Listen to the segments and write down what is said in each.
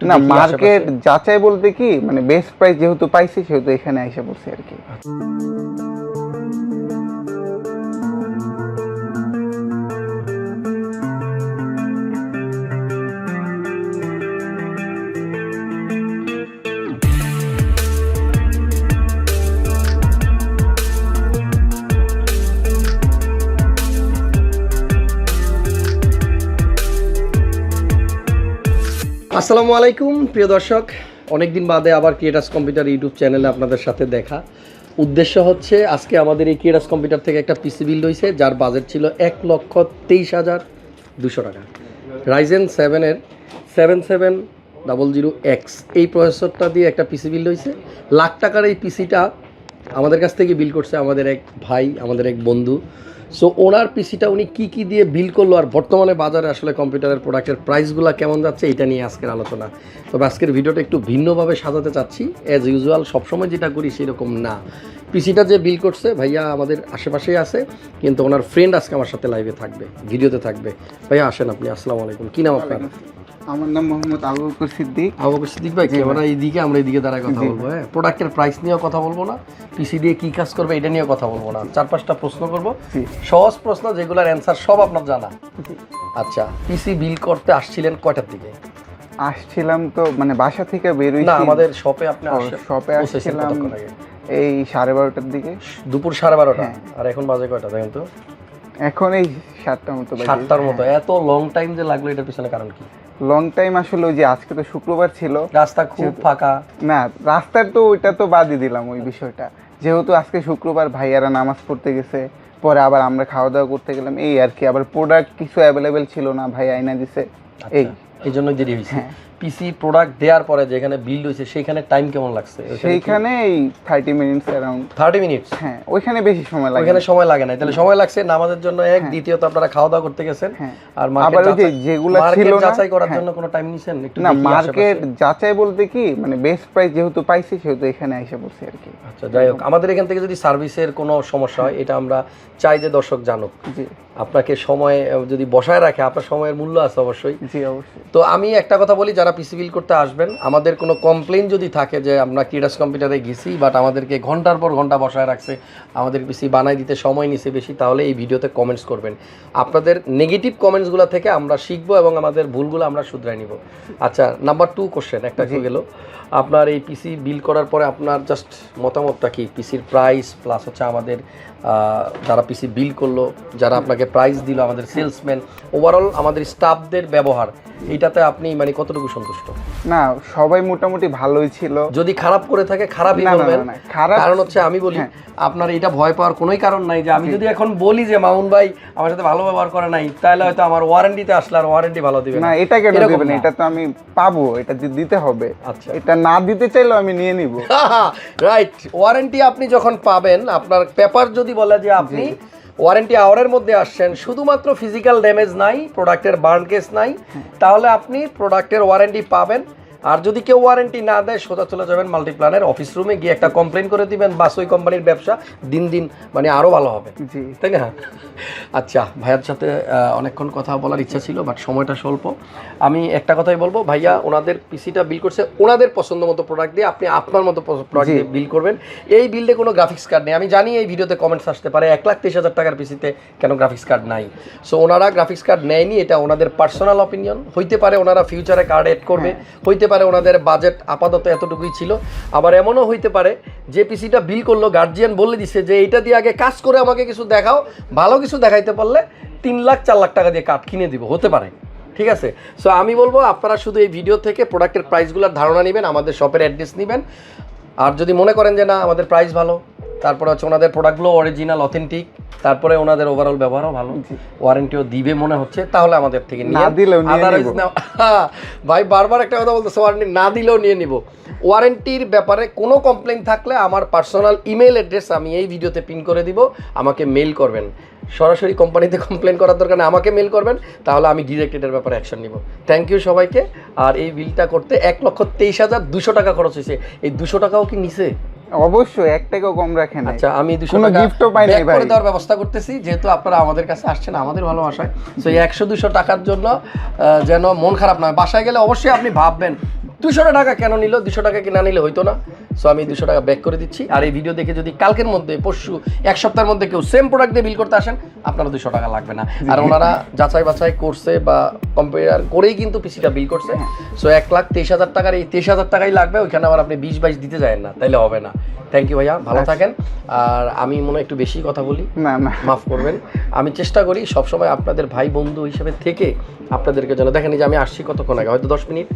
না মার্কেট যাচাই বলতে কি মানে বেস্ট প্রাইস যেহেতু পাইছি সেহেতু এখানে এসে পড়ছি আর কি। আসসালামু আলাইকুম প্রিয় দর্শক, অনেকদিন বাদে আবার ক্রিয়েটার্স কম্পিউটার ইউটিউব চ্যানেলে আপনাদের সাথে দেখা। উদ্দেশ্য হচ্ছে আজকে আমাদের এই ক্রিয়েটার্স কম্পিউটার থেকে একটা পিসি বিল্ড হয়েছে যার বাজেট ছিল 1,23,200 টাকা। রাইজেন 7-এর 7700X এই প্রসেসরটা দিয়ে একটা পিসি বিল্ড হয়েছে। লাখ টাকার এই পিসিটা আমাদের কাছ থেকে বিল করছে আমাদের এক ভাই, আমাদের এক বন্ধু। সো ওনার পিসিটা উনি কী দিয়ে বিল করলো আর বর্তমানে বাজারে আসলে কম্পিউটারের প্রোডাক্টের প্রাইসগুলো কেমন যাচ্ছে এটা নিয়ে আজকের আলোচনা। তবে আজকের ভিডিওটা একটু ভিন্নভাবে সাজাতে চাচ্ছি। অ্যাজ ইউজুয়াল সবসময় যেটা করি সেরকম না। পিসিটা যে বিল করছে ভাইয়া আমাদের আশেপাশেই আছে, কিন্তু ওনার ফ্রেন্ড আজকে আমার সাথে লাইভে থাকবে, ভিডিওতে থাকবে। ভাইয়া আসেন আপনি। আসসালামু আলাইকুম, কী নাম আপনার? আমার নাম মোহাম্মদ আবু বকর সিদ্দিক। আবু বকর সিদ্দিক ভাই, ক্যামেরা এইদিকে, আমরা এইদিকে দাঁড়ায় কথা বলবো। হ্যাঁ, প্রোডাক্টের প্রাইস নিয়েও কথা বলবো না, পিসি দিয়ে কী কাজ করবে এটা নিয়েও কথা বলবো না। 4-5টা প্রশ্ন করবো, সহজ প্রশ্ন যেগুলোর অ্যান্সার সব আপনার জানা। আচ্ছা, পিসি বিল করতে আসছিলেন কয়টার দিকে? আসছিলাম তো মানে বাসা থেকে বেরোইছি না, আমাদের শপে আপনি শপে আসছিলাম এই 12:30টার দিকে, দুপুর 12:30। আর এখন বাজে কয়টা দেখেন তো? এখন এই 7টার মতো। 7টার মতো। এত লং টাইম যে লাগলো এটার পিছনে কারণ কি? লং টাইম আসলে ওই যে আজকে তো শুক্রবার ছিল, রাস্তা খুব ফাঁকা। না রাস্তার তো ওইটা তো বাদই দিলাম ওই বিষয়টা, যেহেতু আজকে শুক্রবার ভাইয়ারা নামাজ পড়তে গেছে, পরে আবার আমরা খাওয়া দাওয়া করতে গেলাম এই আর কি। আবার প্রোডাক্ট কিছু অ্যাভেলেবেল ছিল না, ভাই আইনা দিছে এই জন্যই দেরি হয়েছে। পিসি প্রোডাক্ট দেওয়ার পরে যেখানে বিল্ড হয়েছে সেইখানে টাইম কেমন লাগছে? সেইখানে এই 30 মিনিটস অ্যারাউন্ড 30 মিনিটস। হ্যাঁ, ওইখানে বেশি সময় লাগে। ওইখানে সময় লাগে না, তাহলে সময় লাগছে নামাজের জন্য এক, দ্বিতীয়ত আপনারা খাওয়া দাওয়া করতে গেছেন। আর আবার ওই যে যেগুলো ছিল না যাচাই করার জন্য কোনো টাইম নিছেন একটু? না মার্কেট যাচাই বলতে কি মানে বেস্ট প্রাইস যেহেতু পাইছি সেহেতু এখানে এসে পড়ছি আর কি। আচ্ছা, যাই হোক, আমাদের এখান থেকে যদি সার্ভিসের কোনো সমস্যা হয় এটা আমরা চাই যে দর্শক জানুক। আপনাকে সময় যদি বসায় রাখে, আপনার সময়ের মূল্য আছে অবশ্যই। জি অবশ্যই। তো আমি একটা কথা বলি, যারা পিসি বিল করতে আসবেন, আমাদের কোনো কমপ্লেইন যদি থাকে যে আমরা ক্রিয়েটার্স কম্পিউটারে গেছি বাট আমাদেরকে ঘন্টার পর ঘন্টা বসায় রাখছে, আমাদের পিসি বানাই দিতে সময় নিছে বেশি, তাহলে এই ভিডিওতে কমেন্টস করবেন। আপনাদের নেগেটিভ কমেন্টসগুলো থেকে আমরা শিখবো এবং আমাদের ভুলগুলো আমরা শুধরাই নিব। আচ্ছা, নাম্বার 2 কোশ্চেন একটা গেল, আপনার এই পিসি বিল করার পরে আপনার জাস্ট মতামতটা কি? পিসির প্রাইস প্লাস হচ্ছে আমাদের যারা পিসি বিল করলো, যারা আপনাকে প্রাইস দিল, আমাদের সেলসম্যান, ওভারঅল আমাদের স্টাফদের ব্যবহার, এইটাতে আপনি মানে কতটুকু সন্তুষ্ট? না সবাই মোটামুটি ভালোই ছিল। যদি খারাপ করে থাকে খারাপই বলবেন, কারণ হচ্ছে আমি বলি আপনার এটা ভয় পাওয়ার কোনোই কারণ নাই যে আমি যদি এখন বলি যে মামুন ভাই আমার সাথে ভালো ব্যবহার করে নাই, তাহলে হয়তো আমার ওয়ারেন্টিতে আসলে আর ওয়ারেন্টি ভালো দিবে না। এটা কেন দিবেন? এটা তো আমি পাবো, এটা দিতে হবে। আচ্ছা, এটা না দিতে চাইলেও আমি নিয়ে নিব। রাইট, ওয়ারেন্টি আপনি যখন পাবেন, আপনার পেপার যদি বলে যে আপনি ওয়ারেন্টি আওয়ারের মধ্যে আসছেন, শুধুমাত্র ফিজিক্যাল ড্যামেজ নাই, প্রোডাক্টের বার্ন কেস নাই, তাহলে আপনি প্রোডাক্টের ওয়ারেন্টি পাবেন। আর যদি কেউ ওয়ারেন্টি না দেয়, সোজা চলে যাবেন মাল্টিপ্ল্যানের অফিস রুমে গিয়ে একটা কমপ্লেন করে দিবেন, বাস ওই কোম্পানির ব্যবসা দিন দিন মানে আরও ভালো হবে, তাই না? আচ্ছা, ভাইয়ার সাথে অনেকক্ষণ কথা বলার ইচ্ছা ছিল বাট সময়টা স্বল্প। আমি একটা কথাই বলবো, ভাইয়া ওনাদের পিসিটা বিল করছে ওনাদের পছন্দ মতো প্রোডাক্ট দিয়ে, আপনি আপনার মতো প্রোডাক্ট দিয়ে বিল করবেন। এই বিল্ডে কোনো গ্রাফিক্স কার্ড নেই। আমি জানি এই ভিডিওতে কমেন্টস আসতে পারে 1,23,000 টাকার পিসিতে কেন গ্রাফিক্স কার্ড নাই। সো ওনারা গ্রাফিক্স কার্ড নেয়নি, এটা ওনাদের পার্সোনাল অপিনিয়ন। হইতে পারে ওনারা ফিউচারে কার্ড এড করবে, হইতে পারে ওনাদের বাজেট আপাতত এতটুকুই ছিল। আবার এমনও হইতে পারে যে পিসিটা বিল করলো, গার্জিয়ান বলে দিছে যে এইটা দিয়ে আগে কাজ করে আমাকে কিছু দেখাও, ভালো কিছু দেখাইতে পারলে 3 লাখ 4 লাখ টাকা দিয়ে কার্ড কিনে দিব, হতে পারে। ঠিক আছে, সো আমি বলবো আপনারা শুধু এই ভিডিও থেকে প্রোডাক্টের প্রাইসগুলোর ধারণা নেবেন, আমাদের শপের অ্যাড্রেস নেবেন। আর যদি মনে করেন যে না আমাদের প্রাইস ভালো, তারপরে হচ্ছে ওনাদের প্রোডাক্টগুলো অরিজিনাল অথেন্টিক, তারপরে ওনাদের ওভারঅল ব্যবহারও ভালো, ওয়ারেন্টিও দিবে মনে হচ্ছে, তাহলে আমাদের থেকে নিয়ে দিলেও ভাই বারবার একটা কথা বলতেছে, ওয়ারেন্টি না দিলেও নিয়ে নিব। ওয়ারেন্টির ব্যাপারে কোনো কমপ্লেন থাকলে আমার পার্সোনাল ইমেল অ্যাড্রেস আমি এই ভিডিওতে পিন করে দিব, আমাকে মেল করবেন। সরাসরি কোম্পানিতে কমপ্লেন করার দরকার নেই, আমাকে মেল করবেন, তাহলে আমি ডিরেক্ট এটার ব্যাপারে অ্যাকশন নিব। থ্যাংক ইউ সবাইকে। আর এই বিলটা করতে 1,23,200 টাকা খরচ হয়েছে। এই 200 টাকাও কি নিছে? অবশ্যই 1 টাকাও কম রাখেন না। আচ্ছা আমি 200 কোনো টাকা গিফটও পাই নাই back ভাই। করে দেওয়ার ব্যবস্থা করতেছি, যেহেতু আপনারা আমাদের কাছে আসছেন আমাদের ভালোবাসায়। সো এই 100-200 টাকার জন্য যেন মন খারাপ নয়, বাসায় গেলে অবশ্যই আপনি ভাববেন 200 টাকা কেন নিল, 200 টাকা কি না নিলে হইতো না। সো আমি 200 টাকা ব্যাক করে দিচ্ছি। আর এই ভিডিও দেখে যদি কালকের মধ্যে, পরশু, 1 সপ্তাহের মধ্যে কেউ সেম প্রোডাক্ট দিয়ে বিল করতে আসেন, আপনারা 200 টাকা লাগবে না। আর ওনারা যাচাই বাছাই করছে বা কম্পেয়ার করেই কিন্তু পিসিটা বিল করছে। সো 1,23,000 টাকার এই 23,000 টাকাই লাগবে, ওইখানে আবার আপনি 20-22 দিতে যায় না, তাইলে হবে না। থ্যাংক ইউ ভাইয়া, ভালো থাকেন। আর আমি মনে হয় একটু বেশি কথা বলি, না না মাফ করবেন। আমি চেষ্টা করি সবসময় আপনাদের ভাই বন্ধু হিসেবে থেকে আপনাদেরকে যেন, দেখেন এই যে আমি আসছি কতক্ষণ আগে, হয়তো 10 মিনিট,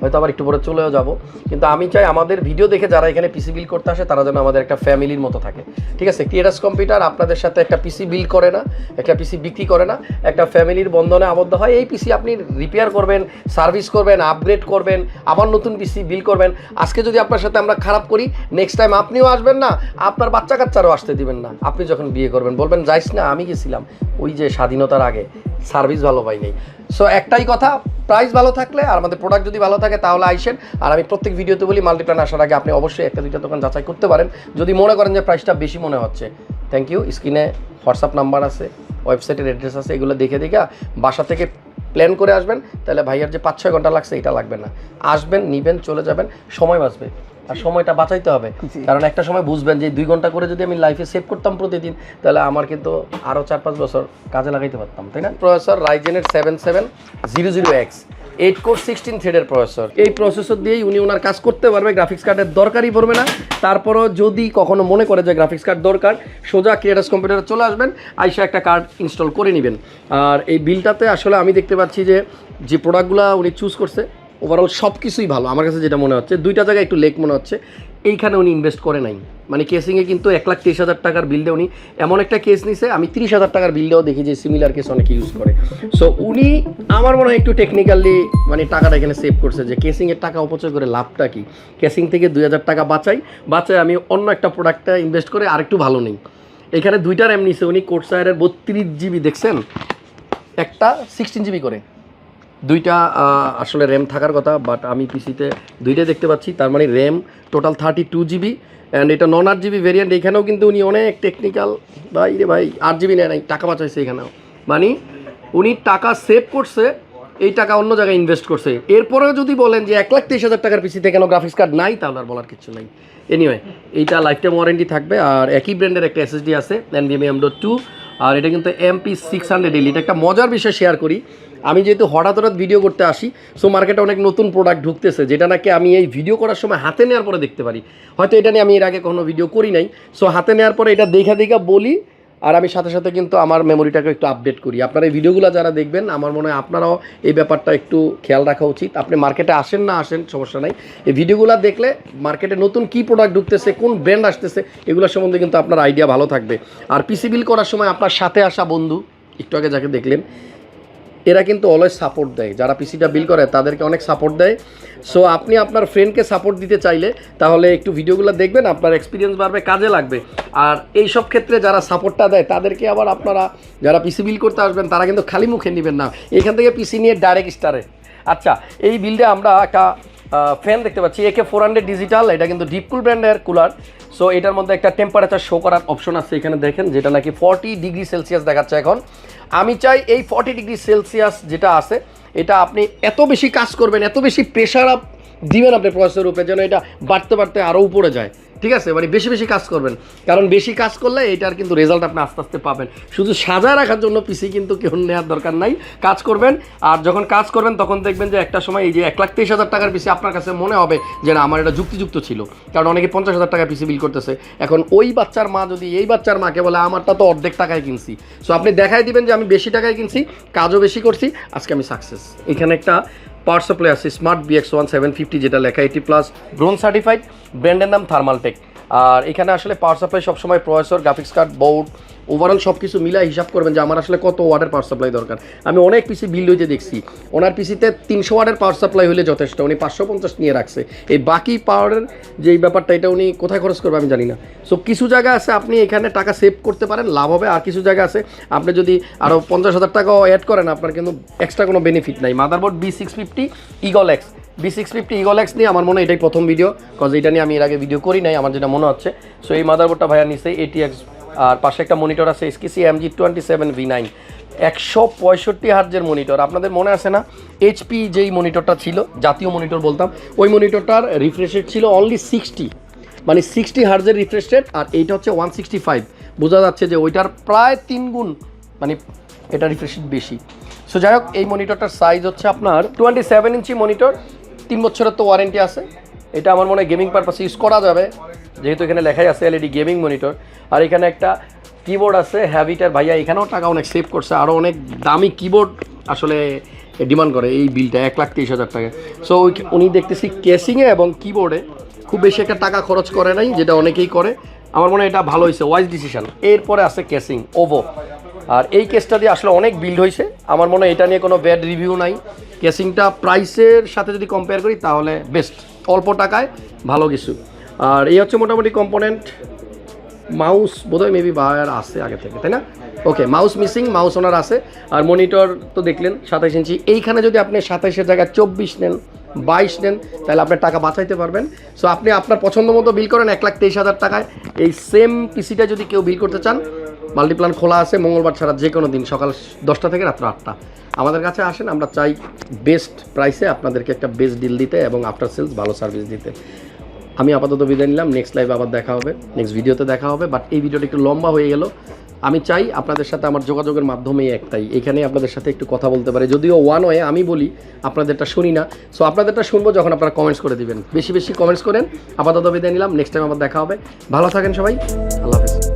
হয়তো আবার একটু পরে চলেও যাব, কিন্তু আমি চাই আমাদের ভিডিও দেখে যারা এখানে পিসি বিল করতে আসে তারা যেন আমাদের একটা ফ্যামিলির মতো থাকে। ঠিক আছে, ক্রিয়েটার্স কম্পিউটার আপনাদের সাথে একটা পিসি বিল করে না, একটা পিসি বিক্রি করে না, একটা ফ্যামিলির বন্ধনে আবদ্ধ হয়। এই পিসি আপনি রিপেয়ার করবেন, সার্ভিস করবেন, আপগ্রেড করবেন, আবার নতুন পিসি বিল করবেন। আজকে যদি আপনার সাথে আমরা খারাপ করি, নেক্সট টাইম আপনিও আসবেন না, আপনার বাচ্চা কাচ্চারও আসতে দিবেন না। আপনি যখন বিয়ে করবেন বলবেন যাইস না, আমি গেছিলাম ওই যে স্বাধীনতার আগে, সার্ভিস ভালো পাই নেই। সো একটাই কথা, প্রাইস ভালো থাকলে আর আমাদের প্রোডাক্ট যদি ভালো থাকে তাহলে আইসেন। আর আমি প্রত্যেক ভিডিওতে বলি, মাল্টিপ্ল্যান আসার আগে আপনি অবশ্যই 1-2টা দোকান যাচাই করতে পারেন যদি মনে করেন যে প্রাইসটা বেশি মনে হচ্ছে। Thank you. স্ক্রিনে হোয়াটসঅ্যাপ নাম্বার আছে, ওয়েবসাইটের অ্যাড্রেস আছে, এগুলো দেখে বাসা থেকে প্ল্যান করে আসবেন, তাহলে ভাইয়ার যে 5-6 ঘন্টা লাগছে এটা লাগবে না। আসবেন, নিবেন, চলে যাবেন, সময় বাঁচবে। আর সময়টা বাঁচাইতে হবে, কারণ একটা সময় বুঝবেন যে 2 ঘন্টা করে যদি আমি লাইফে সেভ করতাম প্রতিদিন, তাহলে আমার কিন্তু আরও 4-5 বছর কাজে লাগাইতে পারতাম, তাই না? প্রসেসর রাইজেনের 7700X 8 কোর 16 থ্রেডের প্রসেসর। এই প্রসেসর দিয়েই উনি ওনার কাজ করতে পারবে, গ্রাফিক্স কার্ডের দরকারই পড়বে না। তারপরও যদি কখনো মনে করে যে গ্রাফিক্স কার্ড দরকার, সোজা ক্রিয়েটার্স কম্পিউটারে চলে আসবেন, আইসা একটা কার্ড ইনস্টল করে নেবেন। আর এই বিলটাতে আসলে আমি দেখতে পাচ্ছি যে প্রোডাক্টগুলো উনি চুজ করছে ওভারঅল সব কিছুই ভালো। আমার কাছে যেটা মনে হচ্ছে, 2টা জায়গায় একটু লেক মনে হচ্ছে, এইখানে উনি ইনভেস্ট করে নাই। মানে কেসিংয়ে কিন্তু 1,23,000 টাকার বিলটা উনি এমন একটা কেস নিছে, আমি 30,000 টাকার বিলটাও দেখি যে সিমিলার কেস অনেকে ইউজ করে। সো উনি আমার মনে হয় একটু টেকনিক্যালি মানে টাকাটা এখানে সেভ করছে, যে কেসিংয়ের টাকা অপচয় করে লাভটা কি, কেসিং থেকে 2,000 টাকা বাঁচাই আমি অন্য একটা প্রোডাক্টটা ইনভেস্ট করে আরেকটু ভালো নেই। এখানে 2টা র্যাম নিছে উনি, কোর্সায়ারের 32 GB, দেখছেন একটা 16 GB করে, 2টা আসলে র্যাম থাকার কথা, বাট আমি পিসিতে 2টাই দেখতে পাচ্ছি। তার মানে র্যাম টোটাল 32 GB, অ্যান্ড এটা নন 8 GB ভেরিয়েন্ট। এখানেও কিন্তু উনি অনেক টেকনিক্যাল, ভাই রে ভাই, 8 GB নেয় নাই, টাকা বাঁচাইছে এখানেও। মানে উনি টাকা সেভ করছে, এই টাকা অন্য জায়গায় ইনভেস্ট করছে। এরপরেও যদি বলেন যে 1,23,000 টাকার পিসিতে কেন গ্রাফিক্স কার্ড নাই, তাহলে আর বলার কিছু নাই। এনিওয়ে, এইটা লাইফ টাইম ওয়ারেন্টি থাকবে। আর একই ব্র্যান্ডের একটা SSD আছে, NVMe M.2, আর এটা কিন্তু MP600L। এটা একটা মজার বিষয় শেয়ার করি, আমি যেহেতু হঠাৎ ভিডিও করতে আসি, সো মার্কেটে অনেক নতুন প্রোডাক্ট ঢুকতেছে, যেটা নাকি আমি এই ভিডিও করার সময় হাতে নেওয়ার পরে দেখতে পারি। হয়তো এটা নিয়ে আমি এর আগে কোনো ভিডিও করি নাই, সো হাতে নেওয়ার পরে এটা দেখা বলি, আর আমি সাথে সাথে কিন্তু আমার মেমোরিটাকে একটু আপডেট করি। আপনারা এই ভিডিওগুলো যারা দেখবেন, আমার মনে হয় আপনারাও এই ব্যাপারটা একটু খেয়াল রাখা উচিত। আপনি মার্কেটে আসেন না আসেন সমস্যা নাই, এই ভিডিওগুলো দেখলে মার্কেটে নতুন কী প্রোডাক্ট ঢুকতেছে, কোন ব্র্যান্ড আসতেছে, এগুলোর সম্বন্ধে কিন্তু আপনার আইডিয়া ভালো থাকবে। আর পিসি বিল করার সময় আপনার সাথে আসা বন্ধু, একটু আগে যাকে দেখলেন, এরা কিন্তু অলওয়েজ সাপোর্ট দেয়, যারা পিসিটা বিল করে তাদেরকে অনেক সাপোর্ট দেয়। সো আপনি আপনার ফ্রেন্ডকে সাপোর্ট দিতে চাইলে তাহলে একটু ভিডিওগুলো দেখবেন, আপনার এক্সপিরিয়েন্স বাড়বে, কাজে লাগবে। আর এই সব ক্ষেত্রে যারা সাপোর্টটা দেয় তাদেরকে আবার আপনারা যারা পিসি বিল করতে আসবেন তারা কিন্তু খালি মুখে নেবেন না, এখান থেকে পিসি নিয়ে ডাইরেক্ট স্টারে। আচ্ছা, এই বিলটা আমরা একটা ফ্যান দেখতে পাচ্ছি, AK400 ডিজিটাল, এটা কিন্তু ডিপকুল ব্র্যান্ডের কুলার। সো এটার মধ্যে একটা টেম্পারেচার শো করার অপশন আছে এখানে, দেখেন, যেটা নাকি 40 ডিগ্রি সেলসিয়াস দেখাচ্ছে এখন। আমি চাই এই 40 ডিগ্রি সেলসিয়াস যেটা আছে, এটা আপনি এত বেশি কাজ করবেন, এত বেশি প্রেশার আপ দিবেন আপনি প্রসেসরের উপরে, যেন এটা বাড়তে বাড়তে আরও উপরে যায়। ঠিক আছে, মানে বেশি বেশি কাজ করবেন, কারণ বেশি কাজ করলে এটার কিন্তু রেজাল্ট আপনি আস্তে আস্তে পাবেন। শুধু সাজায় রাখার জন্য পিসি কিন্তু কেউ নেওয়ার দরকার নাই, কাজ করবেন। আর যখন কাজ করবেন তখন দেখবেন যে একটা সময় এই যে 1,23,000 টাকার পিসি আপনার কাছে মনে হবে যে না, আমার এটা যুক্তিযুক্ত ছিল, কারণ অনেকে 50,000 টাকা পিসি বিল করতেছে। এখন ওই বাচ্চার মা যদি এই বাচ্চার মাকে বলে আমারটা তো অর্ধেক টাকায় কিনছি, সো আপনি দেখাই দিবেন যে আমি বেশি টাকায় কিনছি, কাজও বেশি করছি, আজকে আমি সাকসেস। এখানে একটা পাওয়ার সাপ্লাই আছে স্মার্ট BX1 750, যেটা লেখা 80+ ব্রোঞ্জ সার্টিফাইড, ব্র্যান্ডের নাম থার্মালটেক। আর এখানে আসলে পাওয়ার সাপ্লাই সবসময় processor, graphics card, board, overall সব কিছু মিলাই হিসাব করবেন যে আমার আসলে কত ওয়াটের পাওয়ার সাপ্লাই দরকার। আমি অনেক পিসি বিল হইতে দেখছি, ওনার পিসিতে 300 ওয়াটের পাওয়ার সাপ্লাই হলে যথেষ্ট, উনি 550 নিয়ে রাখছে। এই বাকি পাওয়ারের যে ব্যাপারটা, এটা উনি কোথায় খরচ করবে আমি জানি না। সো কিছু জায়গা আছে আপনি এখানে টাকা সেভ করতে পারেন, লাভ হবে। আর কিছু জায়গা আছে আপনি যদি আরও 50,000 টাকাও অ্যাড করেন, আপনার কিন্তু এক্সট্রা কোনো বেনিফিট নাই। Motherboard B650 Eagle X, B650 Eagle X নিয়ে আমার মনে হয় এটাই প্রথম ভিডিও, কজ এটা নিয়ে আমি এর আগে ভিডিও করি নাই আমার যেটা মনে হচ্ছে। সো এই মাদারবোর্ডটা ভাইয়া নিচে ATX, আর পাশে একটা মনিটর আছে SKC MG27V9, 165 হার্জের মনিটর। আপনাদের মনে আছে না HP যেই মনিটরটা ছিল, জাতীয় মনিটর বলতাম, ওই মনিটরটার রিফ্রেশ রেট ছিল অনলি 60, মানে 60 হার্জের রিফ্রেশ রেট, আর এইটা হচ্ছে 165। বোঝা যাচ্ছে যে ওইটার প্রায় 3 গুণ মানে এটা রিফ্রেশ রেট বেশি। সো যাই হোক, এই মনিটরটার সাইজ হচ্ছে আপনার 27 ইঞ্চি মনিটর, 3 বছরের তো ওয়ারেন্টি আছে। এটা আমার মনে হয় গেমিং পারপাসে ইউজ করা যাবে, যেহেতু এখানে লেখাই আছে LED গেমিং মনিটর। আর এখানে একটা কিবোর্ড আছে হ্যাবিটার, ভাইয়া এখানেও টাকা অনেক সেভ করছে, আরও অনেক দামি কিবোর্ড আসলে ডিমান্ড করে এই বিলটা 1,30,000 টাকা। সো উনি দেখতেছি কেসিংয়ে এবং কিবোর্ডে খুব বেশি একটা টাকা খরচ করে নাই, যেটা অনেকেই করে। আমার মনে হয় এটা ভালো হয়েছে, ওয়াইজ ডিসিশন। এরপরে আছে কেসিং ওভো, আর এই কেসটা দিয়ে আসলে অনেক বিল্ড হয়েছে। আমার মনে হয় এটা নিয়ে কোনো ব্যাড রিভিউ নাই। কেসিংটা প্রাইসের সাথে যদি কম্পেয়ার করি তাহলে বেস্ট, অল্প টাকায় ভালো কিছু। আর এই হচ্ছে মোটামুটি কম্পোনেন্ট। মাউস বোধহয় মেবি বায়ার আছে আগে থেকে, তাই না? ওকে, মাউস মিসিং, মাউস ওনার আছে। আর মনিটর তো দেখলেন 27 ইঞ্চি। এইখানে যদি আপনি 27-এর জায়গায় 24 নেন, 22 নেন, তাহলে আপনার টাকা বাঁচাইতে পারবেন। সো আপনি আপনার পছন্দ মতো বিল করেন 1,23,000 টাকায়। এই সেম পিসিটা যদি কেউ বিল করতে চান, মাল্টিপ্ল্যান খোলা আছে মঙ্গলবার ছাড়া যে কোনো দিন সকাল 10টা থেকে রাত্র 8টা। আমাদের কাছে আসেন, আমরা চাই বেস্ট প্রাইসে আপনাদেরকে একটা বেস্ট ডিল দিতে এবং আফটার সেলস ভালো সার্ভিস দিতে। আমি আপাতত বিদায় নিলাম, নেক্সট লাইভে আবার দেখা হবে, নেক্সট ভিডিওতে দেখা হবে। বাট এই ভিডিওটা একটু লম্বা হয়ে গেল। আমি চাই আপনাদের সাথে আমার যোগাযোগের মাধ্যমেই একটাই, এখানে আপনাদের সাথে একটু কথা বলতে পারি, যদিও ওয়ান ওয়ে আমি বলি, আপনাদেরটা শুনি না। সো আপনাদেরটা শুনবো যখন আপনারা কমেন্টস করে দিবেন, বেশি বেশি কমেন্টস করেন। আপাতত বিদায় নিলাম, নেক্সট টাইম আবার দেখা হবে। ভালো থাকেন সবাই, আল্লাহ হাফেজ।